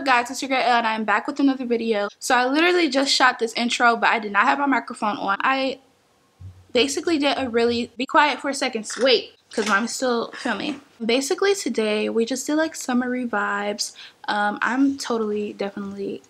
guys, it's your girl Elle, and I'm back with another video. So I literally just shot this intro, but I did not have my microphone on. I basically did a really, be quiet for a second, wait, because mom's still filming. Basically today we just did like summery vibes. I'm definitely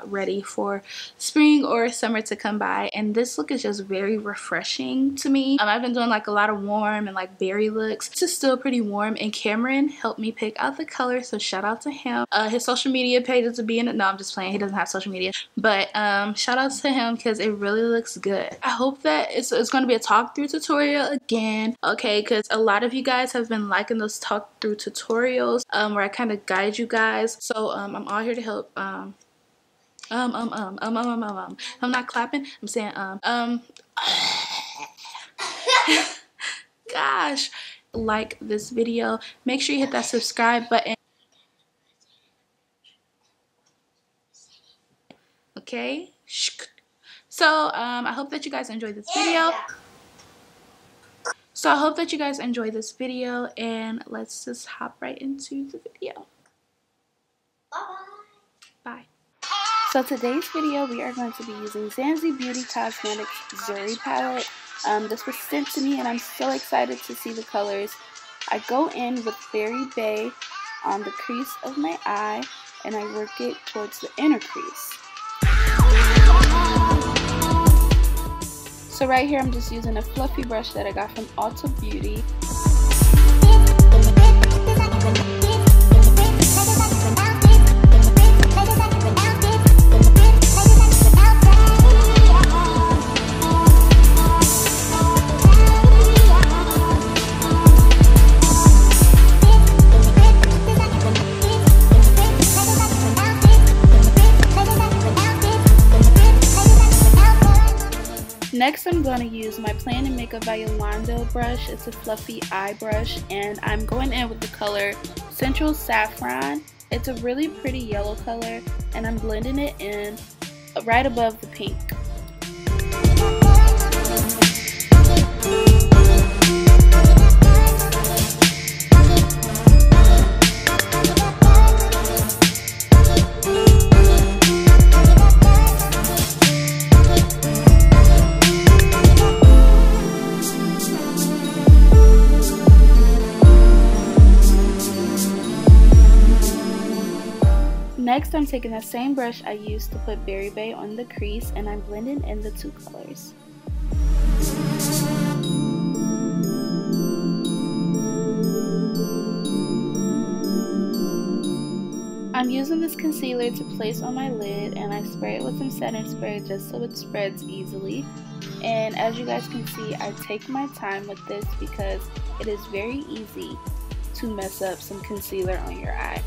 ready for spring or summer to come by, and this look is just very refreshing to me. I've been doing like a lot of warm and like berry looks. This is still pretty warm, and Cameron helped me pick out the color, so shout out to him. His social media pages will be in it. No, I'm just playing, he doesn't have social media, but shout out to him because it really looks good. I hope that it's going to be a talk through tutorial again, okay, because a lot of you guys have been liking those talk through tutorials where I kind of guide you guys. So I'm all here to help. I'm not clapping, I'm saying gosh, like this video, make sure you hit that subscribe button, okay? So I hope that you guys enjoyed this video. And let's just hop right into the video. Bye. So today's video we are going to be using Zanzi Beauty Cosmetics Zuri palette. This was sent to me and I'm so excited to see the colors. I go in with Berry Bay on the crease of my eye and I work it towards the inner crease. So right here I'm just using a fluffy brush that I got from Ulta Beauty. Next, I'm going to use my Plan and Makeup Eyeliner brush. It's a fluffy eye brush, and I'm going in with the color Central Saffron. It's a really pretty yellow color, and I'm blending it in right above the pink. Next, I'm taking that same brush I used to put Berry Bay on the crease, and I'm blending in the two colors. I'm using this concealer to place on my lid, and I spray it with some setting spray just so it spreads easily. And as you guys can see, I take my time with this because it is very easy to mess up some concealer on your eye.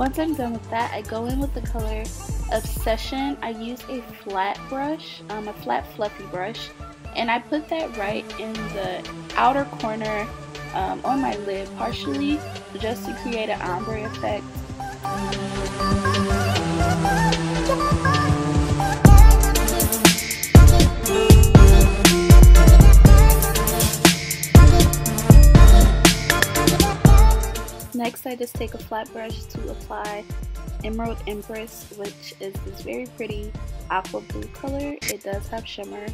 Once I'm done with that, I go in with the color Obsession. I use a flat brush, a flat fluffy brush, and I put that right in the outer corner on my lid partially, just to create an ombre effect. Next, I just take a flat brush to apply Emerald Empress, which is this very pretty aqua blue color. It does have shimmer.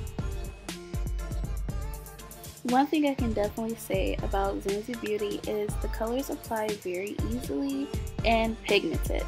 One thing I can definitely say about Zanzi Beauty is the colors apply very easily and pigmented.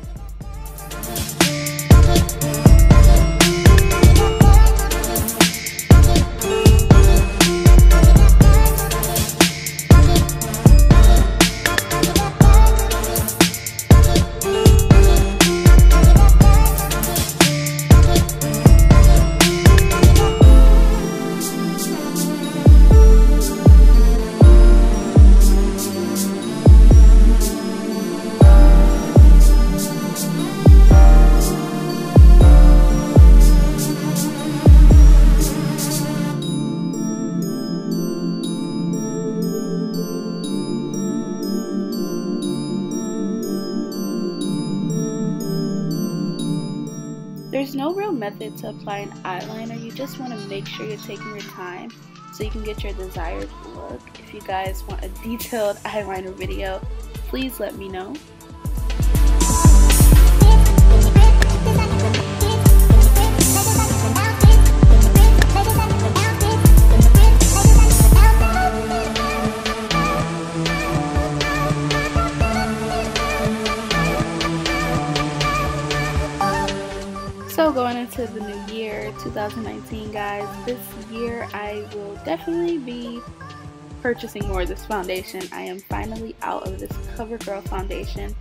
There's no real method to apply an eyeliner. You just want to make sure you're taking your time so you can get your desired look. If you guys want a detailed eyeliner video, please let me know. So going into the new year, 2019, guys, this year I will definitely be purchasing more of this foundation. I am finally out of this CoverGirl foundation.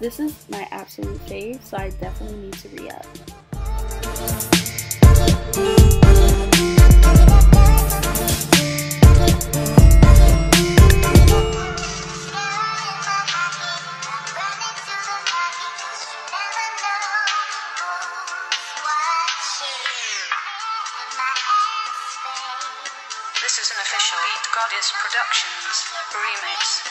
This is my absolute fave, so I definitely need to re-up. This is an official Goddess Productions remix.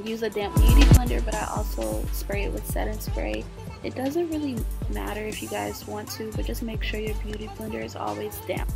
Use a damp beauty blender, but I also spray it with setting spray. It doesn't really matter if you guys want to, but just make sure your beauty blender is always damp.